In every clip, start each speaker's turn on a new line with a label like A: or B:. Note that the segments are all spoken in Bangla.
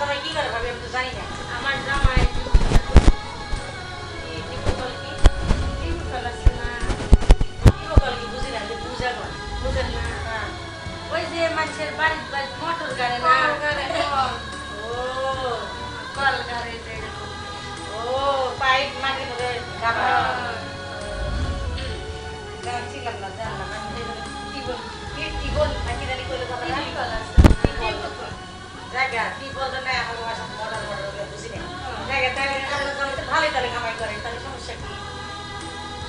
A: জামাই কি করে ভাবি আমি তো জানি না।
B: আমার জামাই বুঝেন না ওই যে মানুষের বাড়ির বাড়ি মোটর গাড়ি না
A: ও
B: কল গাড়ি
A: ও পাইপ মাটির মধ্যে গাড়া জানছিলাম না জানলাম আমি কি বল নাকি জানি করলে কথা না জায়গা কি বলতো না আমার বাসা মডার বুঝি না জায়গা তাহলে আপনার জমিতে ভালোই তাহলে কামাই করে তাহলে সমস্যা কি?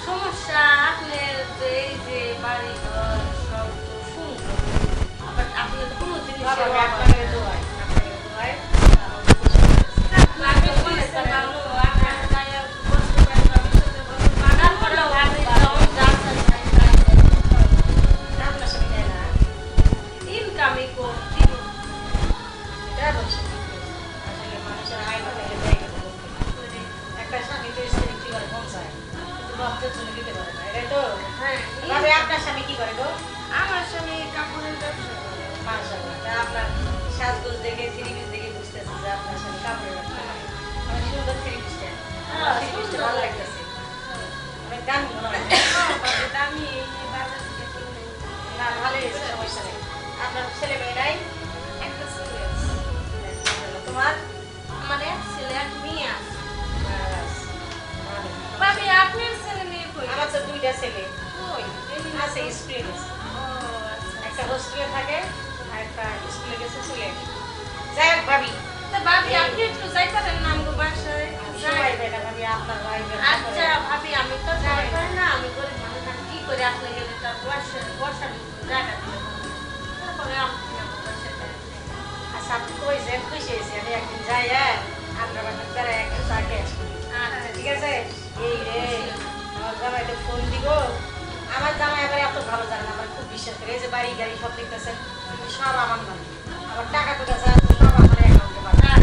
B: সমস্যা আপনার যে এই যে বাড়ি ঘর সব তো সুন্দর আবার আপনি তো কোনো জিনিস
A: আপনাকে দোয়াই আপনার স্বামী কি করে গো?
B: আমার স্বামী কাপড়ের ব্যবসা করে।
A: মাশাআল্লাহ আপনার সাজগোজ দেখে থ্রি পিস দেখে বুঝতেছি যে আপনার স্বামী কাপড়ের ব্যবসা করে। অনেক সুন্দর থ্রি পিসটা ভালো লাগতেছে অনেক দামি মনে হয়
B: দামি বাজার থেকে কিনে
A: না ভালোই হয়েছে সমস্যা নেই। আপনার ছেলে মেয়ে নাই?
B: একটা ছেলে আছে।
A: তোমার?
B: আমার এক ছেলে এক মেয়ে আছে। ভাবি আপনার ছেলে মেয়ে কই?
A: আমার তো দুইটা ছেলে
B: কই?
A: আছে স্কুলে গেছে
B: ও আচ্ছা
A: একটা হোস্টেলে থাকে আর একটা স্কুলে গেছে চলে যাই হোক ভাবি
B: তা ভাবি আপনি একটু যাইতারেন না আমগো বাসায়
A: সবাই বেটা ভাবি আপনার ভাই
B: আচ্ছা ভাবি আমি তো যাই পারি না আমি গরিব মানুষ আমি কি করে আপনি গেলে তার বর্ষার জায়গা দিতে তারপরে আপনি আমার বাসায়
A: আচ্ছা আপনি কইছেন খুশি হয়েছি আমি একদিন যাই আপনার বাসায় তারা একটু তাকে আসবো
B: আচ্ছা
A: ঠিক আছে এই রে আমার জামাইকে ফোন দিব আমার জামাই আবার এত ভালো জানে না আমার খুব বিশ্বাস করে এই যে বাড়ি গাড়ি সব দেখতেছেন সব আমার নাম আমার টাকা টুকা যা আছে সব আমার অ্যাকাউন্টে পাঠায়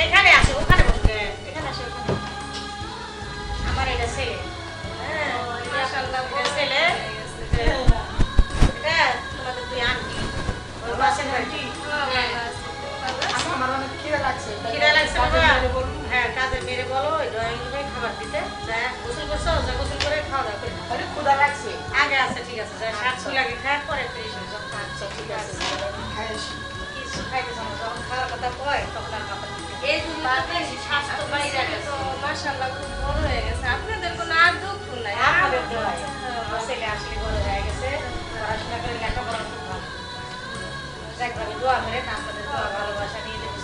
A: এখানে আসে ওখানে বসবে এখানে আসে ওখানে আমার এটা ছেলে হ্যাঁ
B: মাশাআল্লাহ
A: এটা ছেলে এটা তোমাদের দুই আন্টি ওই পাশের আন্টি
C: আমার অনেক খিদে লাগছে
A: খিদা লাগছে বাবা হ্যাঁ কাজের মেরে বলো ওই ড্রয়িং রুমে খাবার দিতে যা গোসল করছো যা গোসল করে খাওয়া দাওয়া করে
C: আরে ক্ষুধা লাগছে
A: আগে আছে ঠিক আছে যা শাক ছুই লাগে খায় পরে ফ্রেশ হয়ে যাও আচ্ছা ঠিক আছে
C: খাই আসি
A: কিছু খাইতে চাও না যখন খাওয়ার কথা কয় তখন আর কথা
B: এই দুনিয়াতে স্বাস্থ্য বাইরে গেছে মাশাআল্লাহ খুব বড় হয়ে গেছে আপনাদের কোনো আর দুঃখ নাই
A: আমাদের দোয়াই আমার ছেলে আসলে বড় হয়ে গেছে পড়াশোনা করে লেখাপড়া খুব ভালো একভাবে দোয়া করে আপনাদের দোয়া ভালোবাসা নিয়ে দেবো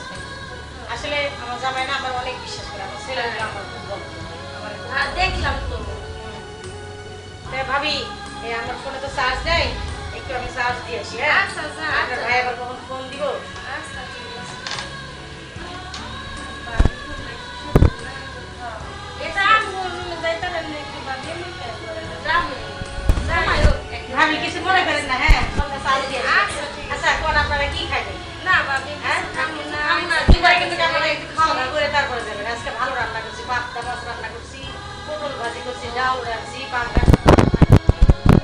A: আসলে আমার জামাই না আমার অনেক বিশ্বাস করে আমার ছেলে আমার খুব বড়
B: আর দেখলাম তো
A: ভাবি আমার ফোনে তো চার্জ নেই একটু আমি চার্জ দিয়ে আসি হ্যাঁ
B: আচ্ছা আচ্ছা
A: আপনার ভাই আবার কখন ফোন দিব
B: আচ্ছা ঠিক আছে এটা আমি রুমে যাইতারেন নাকি ভাবি আমি যাবো জামাই হোক
A: ভাবি কিছু মনে করেন না হ্যাঁ ফোনটা চার্জ দিয়ে আসি
B: আচ্ছা ঠিক আছে
A: আচ্ছা কোন আপনারা কি খাইবেন
B: না ভাবি
A: হ্যাঁ
B: আমি না
A: আমি না দুবার কিন্তু আপনারা একটু খাওয়া দাওয়া করে তারপরে যাবেন আজকে ভালো রান্না করছি পাবদা মাছ রান্না করছি পটল ভাজি করছি ডাল রাখছি পাঙ্গাস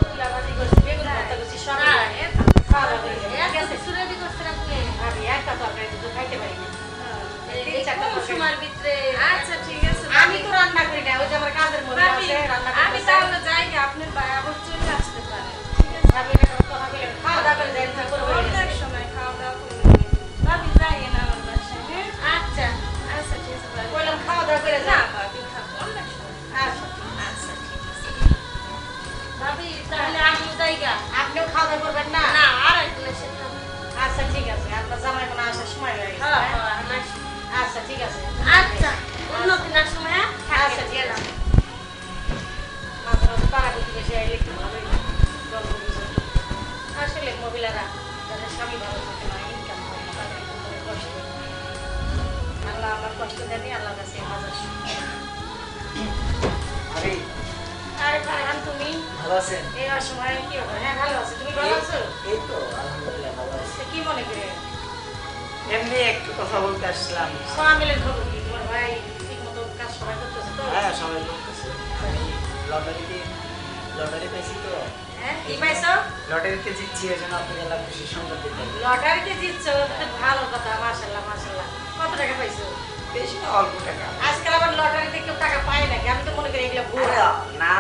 A: করলা ভাজি করছি বেগুন ভর্তা করছি সব খাওয়া দাওয়া করে যাবেন ঠিক আছে
B: সুরেদি করছেন আপনি
A: ভাবি একটা তরকারি দুটো খাইতে পারি না তিন চারটা
B: কম
A: তরকারি।
B: সময়ের ভিতরে আচ্ছা ঠিক আছে
A: আমি তো রান্না করি না ওই যে আমার কাজের মধ্যে
B: ভাবি,
A: আছে রান্না
B: আমি
A: করতেছে
B: তাহলে যাই গে, আপনার ভাই আবার চলে আসতে পারে ঠিক আছে
A: ভাবি এটা কথা বলেন খাওয়া দাওয়া করে যাই তারপরে
B: অনেক সময় খাওয়া দাওয়া করে ভাবি যাই না আমার বাসায় হ্যাঁ আচ্ছা আচ্ছা ঠিক আছে ভাবি
A: বললাম খাওয়া দাওয়া করে
B: না
A: যা
B: ভাবি খাবো অনেক সময়
A: আচ্ছা
B: আচ্ছা ঠিক আছে ভাবি তাহলে আমি যাই গা
A: আপনিও খাওয়া দাওয়া করবেন না
B: না আর একদিন এসে খাবো
A: আচ্ছা ঠিক আছে আপনার জামাই মনে হয় আসার সময় হয়ে গেছে
B: হ্যাঁ
A: হ্যাঁ?
B: হ্যাঁ
A: আচ্ছা ঠিক আছে
B: আচ্ছা অন্য দিনের সময়
A: আচ্ছা ঠিক আছে মাঝে মাঝে পাড়া প্রতিবেশী আইলে একটু ভালোই গল্প গুজব আসলে মহিলারা যাদের স্বামী ভালো থাকে না ইনকাম হয় না তাদের একটু করে কষ্ট আল্লাহ আমার কষ্ট দেয়নি আল্লাহ কাছে হাজার
C: আরে
A: আরে ফারহান তুমি
C: ভালো আছেন
A: এই অসময়ে কি হবে হ্যাঁ ভালো আছো তুমি ভালো আছো
C: এই তো আলহামদুলিল্লাহ ভালো আছি
A: তো কি মনে করে
C: এমনি একটু কথা বলতে আসলাম
A: সামিলের খবর কি তোমার ভাই ঠিক মতো কাজ সবাই করতেছে তো
C: হ্যাঁ সবাই বলতেছে আমি লটারি পাইছি তো
A: হ্যাঁ কি পাইছো?
C: লটারিতে জিতছি এই জন্য আপনাকে লাখ খুশি সংবাদ দিতে হবে।
A: লটারিতে জিতছো তো ভালো কথা, মাশাআল্লাহ মাশাআল্লাহ। কত টাকা পাইছো?
C: বেশি না, অল্প টাকা।
A: আজকাল আবার লটারিতে কেউ টাকা পায় নাকি? আমি তো মনে করি এগুলো ভুয়া।
C: আরে না,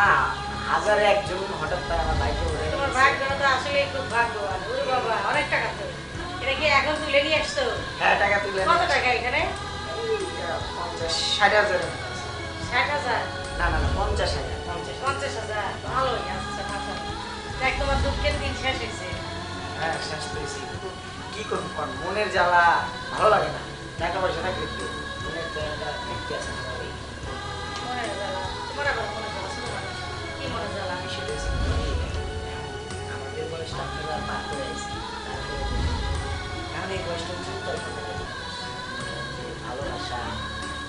C: হাজারে একজন হঠাৎ করে আমার ভাগ্যে উড়ে
A: তোমার
C: গেছে।
A: ভাগ্য তো আসলে খুব ভাগ্যবান। ওরে বাবা অনেক টাকা তো। এটা কি এখন তুলে নিয়ে আসছো?
C: হ্যাঁ, টাকা তুলে
A: কত টাকা এখানে?
C: 50,000-60,000 আছে।
A: 60,000
C: না না না, 50,000
A: 50,000 ভালোই আছে মাশাআল্লাহ। দেখ তোমার দুঃখের দিন শেষ হয়েছে।
C: হ্যাঁ, শেষ পেয়েছি। কিন্তু কি করবো কোন, মনের জ্বালা ভালো লাগে না। টাকা পয়সা থাকলে একটু মনের তো একটা তৃপ্তি আছে না ভাই।
A: মনের জ্বালা তোমার আবার মনের জ্বালা ছোট মানুষ কি মনের জ্বালা?
C: বিষয়টা হচ্ছে কি, আমাদের বয়সটা আপনারা পার করে আসছি, তারপরে কারণ এই বয়সটা হচ্ছে উত্তরপ্রদেশের মানুষ। যে ভালোবাসা,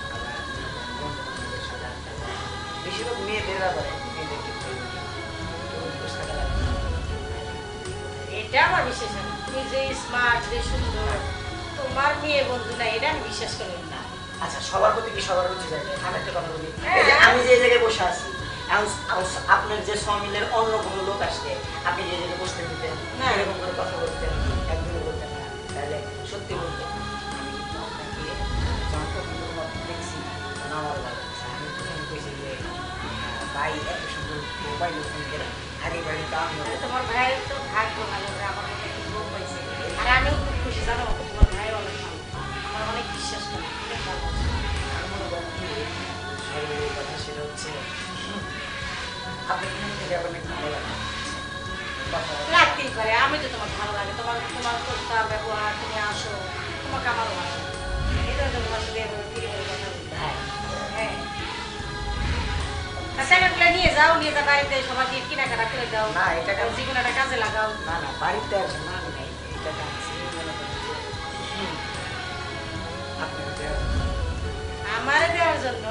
C: আবার বন্ধু-বান্ধবের সাথে আড্ডা দেওয়া। বেশিরভাগ মেয়েদের ব্যাপারে, মেয়েদের ক্ষেত্রে কেউ বসে থাকা লাগে না।
A: এটা আমার বিশ্বাস না। তুমি যে স্মার্ট যে সুন্দর তোমার মেয়ে বন্ধু না, এটা আমি বিশ্বাস করি না।
C: আচ্ছা, সবার প্রতি কি সবার রুচি যায়? আমি একটা কথা বলি,
A: হ্যাঁ।
C: এই যে আমি যে জায়গায় বসে আছি, আপনার যে সমিলের অন্য কোনো লোক আসলে আপনি যে জায়গায় বসতে দিতেন,
A: না।
C: এরকম করে কথা বলতেন, একদমই বলতেন না। তাহলে সত্যি বলতে আমি কিন্তু আপনাকে যখন প্রথম দেখছি তখন আমার ভালো লাগছে। আমি প্রথমে কইছি যে ভাই এত সুন্দর মোবাইল ফোন করে আগে বাড়ি তো আমি
A: তাহলে তোমার ভাইয়ের তো ভাগ্য ভালো যে আমার মতো একটু বউ পাইছে। আর আমিও খুব খুশি, জানো তোমার ভাই অনেক ভালো, আমার অনেক বিশ্বাস করে, অনেক ভালোবাসে।
C: আর মনে করেন কি সর্বোপরি কথা সেটা হচ্ছে আপনি কিন্তু থেকে অনেক ভালো লাগে কথা বলা।
A: লাগতেই পারে, আমি তো তোমার ভালো লাগে, তোমার তোমার কথা ব্যবহার, তুমি আসো, তোমাকে আমারও ভালো লাগে। এটা তো তোমার সাথে এভাবে ফিরে ফিরে কথা বলতে।
C: হ্যাঁ,
A: হ্যাঁ সেকেন্ডগুলো নিয়ে যাও, নিয়ে যা বাড়িতে সবাইকে কেনাকাটা করে দাও,
C: না, এটা কাজ-
A: জীবনে একটা কাজে লাগাও।
C: না না, বাড়িতে আসে না, আমি নাই এটা টানছি মনে করেন যে আপনাকে দেওয়ার জন্য।
A: আমারে দেওয়ার জন্য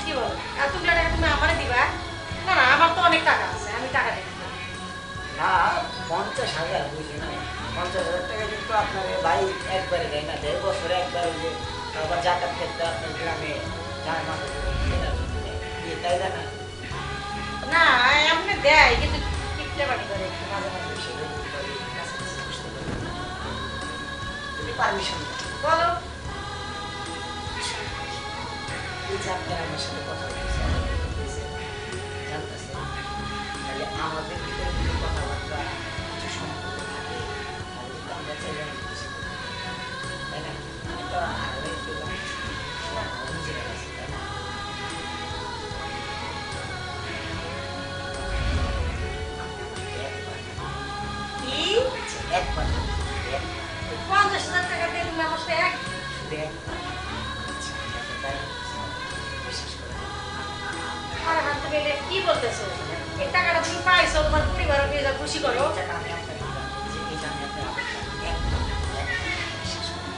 A: কি বল? এতগুলো টাকা তুমি আমারে দিবা? না না, আমার তো অনেক টাকা আছে, আমি টাকা দিব।
C: না, 50,000 বুঝি না, 50,000 টাকা কিন্তু আপনার এ ভাই একবারে দেয় না, 1.5 বছরে একবার ওই যে আবার জাকাত ক্ষেত্রে আপনার গ্রামে যায় মাথা কেনার জন্য দেয়। কি তাই জানা?
A: না এমনি দেয় কিন্তু টিকতে পারি করে একটু মাঝে মাঝে।
C: সেটা কিন্তু ওই কাছাকাছি বুঝতে পারি না। যদি পারমিশন দেয়,
A: বলো।
C: এই যে আপনার আমার সাথে কথা বলতেছে, আমাকে বলতেছে, জানতেছে, তাহলে আমাদের ভিতরে যদি কথাবার্তা কিছু সম্পর্ক থাকে, তাহলে কিন্তু আমরা চাইলে অনেক কিছু করতে পারি। তাই না? আমি তো আগে পেলাম না, নিজের কাছে, তাই না?
A: কি
C: একবার না, একবার,
A: 50,000 টাকা দিয়ে তুমি আমার সাথে এক?
C: শুধু একবার। আচ্ছা, আপনাকে তাই বলতেছি, বিশ্বাস করেন।
A: আরে হাত তুমি এটা কি বলতেছো? এই টাকাটা তুমি পাইছো, তোমার পরিবারও নিয়ে যাও, খুশি করো।
C: এই টাকা আমি আপনাকে দিলাম, যে এই যে আমি আপনার আবেগ পাই, একবার, একবার, বিশ্বাস করেন।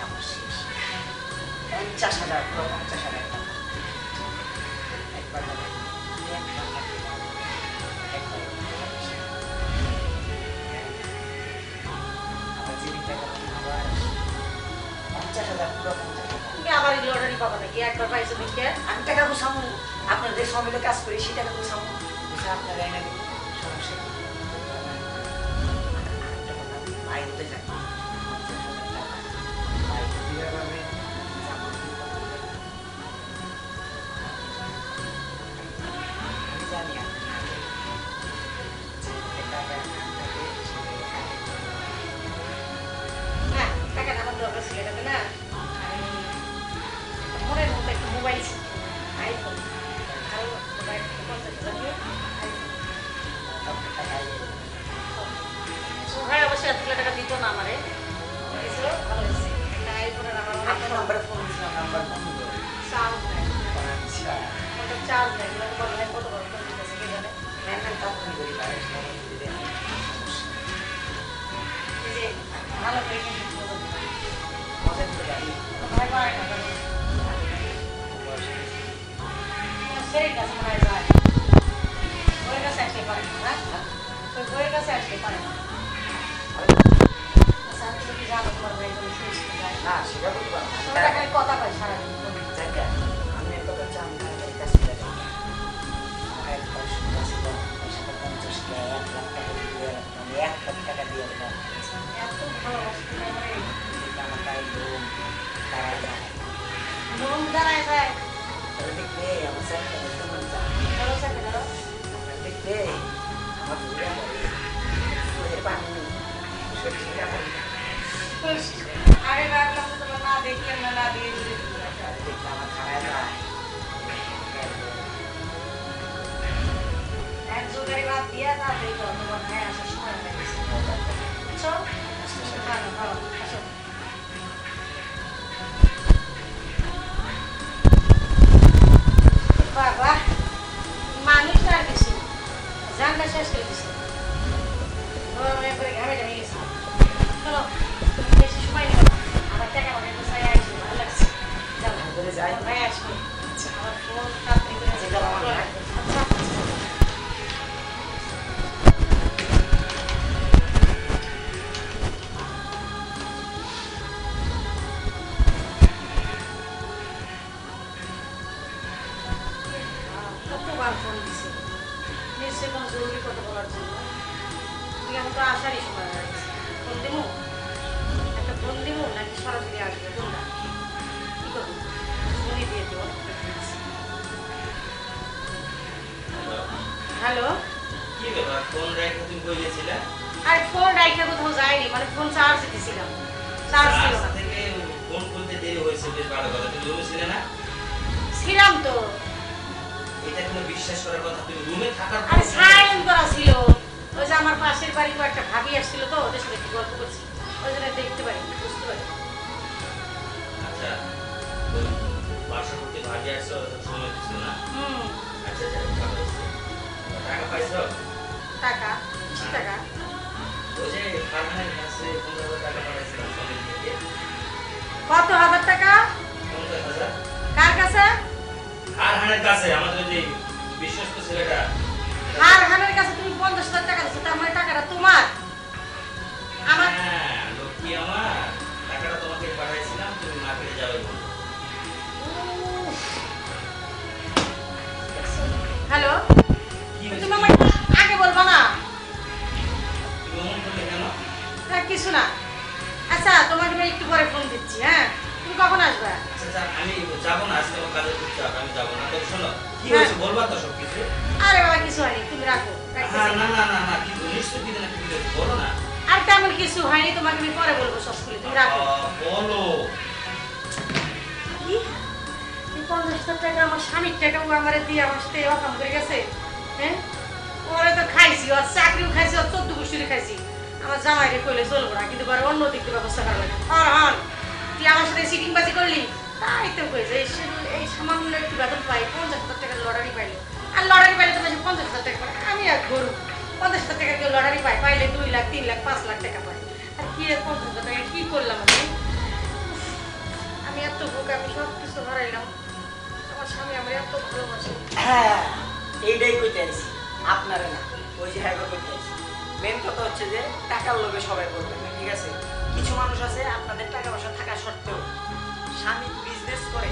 C: আমার শেষ। 50,000, পুরো 50,000 টাকা। একবার না, শুধু একবার লাগবে না। একবার। আবার যেদিন টাকা পাবেন আবার আসবে। 50,000, পুরো 50,000।
A: তুমি আবার এই লটারি পাবা নাকি? একবার পাইছো দেখে?
C: আমি টাকা গুছামু, আপনার যে সমিলে কাজ করি সেই টাকা গুছামু, গুছা আপনার এনে দিব, সমস্যা কি? আরেকটা কথা, ভাই হতে যাক, 50,000 টাকা ভাই দিয়ে পাবে, জামা দিয়ে পাবে। আমি জানি আপনি আগে যে টাকা আপনাকে সেটা আগে
A: না টাকাটা আমার দরকার ছিল, এটাতে না আমি মনের মতো একটা মোবাইল ছিল, আইফোন। আর মোবাইল 50,000 দিয়ে আইফোন।
C: আপনার টাকা আগে
A: তোমার ভাই অবশ্যই এতগুলো টাকা দিত না আমারে, দিয়েছিল, ভালো হয়েছে। একটা আইফোনের আমার অনেক
C: আপনার নাম্বারে ফোন দিয়েছিলাম, নাম্বার বন্ধ।
A: চার্জ নাই,
C: আচ্ছা,
A: ওটা চার্জ নাই, এগুলো বলো ভাই কত বড় ফোন দিতেছে কে জানে।
C: নেন নেন, তাড়াতাড়ি করি ভাই, সময় দিয়ে দেন, সমস্যা নেই।
A: এই যে ভালো করে কিন্তু বলো না।
C: মজা করে গাড়ি
A: তোমার ভাই পারে না জানো?
C: বয়স হয়েছে।
A: তোমার ছেলের কাছে মনে হয় যায়, বইয়ের কাছে আসতে পারে না, হ্যাঁ? ওই বইয়ের কাছে আসতে পারে না। আচ্ছা আমি যদি জানো তোমার ভাই কোনো সুস্থ যায়,
C: না, সেটা বলতে পারবো না।
A: তোমার খালি কথা কয় সারাদিন।
C: জায়গা, আমি এর কথা জানি না, এর কাছে জানি না। আমার একবার
A: ঘুম দাঁড়ায় যায়
C: তাহলে দেখবে আমার চ্যানেলটা দেখতে মন চায়।
A: ধরো চাপে ধরো
C: আপনারা দেখবে আমার বুড়া বলে ওদের পানি সত্যি কাপড়
A: আরে ভাবলাম তো তোমার না দেখলেন না না দিয়ে দিলে
C: দেখলে আমার খারাপ যায়।
A: এক জোগাড়ি ভাত দিয়া তাড়াতাড়ি দাও তোমার ভাই আসার সময় হয়ে গেছে বুঝছো ভালো ভালো আসো বাবা মানুষটা আর কিছু জানটা শেষ করে দিছে একবারে ঘামে ঘামে গেছে চলো তুমি বেশি সময় নেবো না আমার টাকা মানে কোথায় আসবে ভালো লাগছে যাও
C: করে যাই।
A: আমার ভাই আসবে আমার ফোন তাড়াতাড়ি করে
C: আচ্ছা, যাও আমার ভাই।
A: আচ্ছা কতবার ফোন দিছে নিশ্চয়ই কোনো জরুরি কথা বলার জন্য তুই আমি তো আসারই সময় হয়ে গেছে ফোন দিবো একটা ফোন দিবো নাকি সরাসরি আসবে কোনটা কি করবো ফোনই দিয়ে দেবো হ্যালো
D: কি ব্যাপার ফোন রেখে তুমি কই গেছিলে?
A: আরে ফোন রাইখা কোথাও যায়নি মানে ফোন চার্জ দিতেছিলাম চার্জ ছিল
D: রাস্তা
A: না
D: থেকে ফোন করতে দেরি হয়েছে বেশ ভালো কথা তুমি রুমে ছিলে না?
A: ছিলাম তো
D: এটা কোনো বিশ্বাস করার কথা তুমি রুমে থাকার
A: আরে
D: পর
A: সাইলেন্ট করা ছিল ওই যে আমার পাশের বাড়ি একটা ভাবি আসছিল তো ওদের সাথে একটু গল্প করছি ওই জন্য দেখতে পারি বুঝতে পারি
D: আচ্ছা ওই পার্শ্ববর্তী ভাগে আসছো সময় দিচ্ছিল না?
A: হুম
D: আচ্ছা আচ্ছা ভালো হয়েছে। টাকা পাইছো?
A: টাকা কিসে টাকা
D: ওই যে ফারহানের কাছে 15,000 টাকা পাঠাইছিলাম সঙ্গে থেকে
A: কত হাজার টাকা
D: 50,000
A: কার কাছে
D: ফারহানের কাছে আমাদের যে বিশ্বস্ত ছেলেটা
A: হার হানের কাছে তুমি 50,000 টাকা দিচ্ছ তার মানে টাকাটা তোমার আমার
D: হ্যাঁ লক্ষ্মী আমার টাকাটা তোমাকে পাঠাইছিলাম তুমি মার্কেটে যাবে বলো
A: হ্যালো
D: কি
A: তুমি
D: হয়েছে?
A: আমাকে আগে বলবা না
D: তুমি অমন করলে কেন?
A: না কিছু না আচ্ছা তোমাকে আমি একটু পরে ফোন দিচ্ছি হ্যাঁ তুমি কখন আসবে
D: আচ্ছা আচ্ছা, আমি যাবো না আজকে আমার কাজের খুব চাপ আমি যাবো না তো শোনো কি
A: হ্যাঁ।
D: হয়েছে বলবা তো সব কিছু
A: আরে বাবা কিছু হয়নি তুমি রাখো রাখতেছি।
D: হ্যাঁ না না না না কি নিশ্চয় কি না কি হয়েছে বলো না
A: আর তেমন কিছু হয়নি তোমাকে আমি পরে বলবো সব খুলে তুমি রাখো
D: বলো
A: কি এই 50,000 টাকা আমার স্বামীর টাকা ও আমার দিয়ে আমার সাথে অকাম করে গেছে হ্যাঁ ওরে তো খাইছি ওর চাকরিও খাইছি ওর 14 বছরই খাইছি আমার জামাইকে কইলে চলবো না কিন্তু পরে অন্য দিক থেকে ব্যবস্থা করা লাগে হন তুই আমার সাথে সিটিং বাজি করলি তাই তো কইছে এই সামান্য একটু বেতন পাই 50,000 টাকার লটারি পাইলো আর লটারি পাইলে তো বেশি 50,000 টাকা পাই আমি আর গরু 50,000 টাকা কেউ লটারি পাই পাইলে 2 লাখ 3 লাখ 5 লাখ টাকা পাই আর কি এর 50,000 টাকা কি করলাম আমি এত বোকা আমি সব কিছু হারাইলাম আমার স্বামী আমার এত ভালোবাসে
C: হ্যাঁ এইটাই কইতে আইছি আপনারে না ওই যে হ্যাঁ কইতে আইছি মেন কথা হচ্ছে যে টাকার লোভে সবাই করবেন না ঠিক আছে কিছু মানুষ আছে আপনাদের টাকা পয়সা থাকা সত্ত্বেও স্বামী বিজনেস করে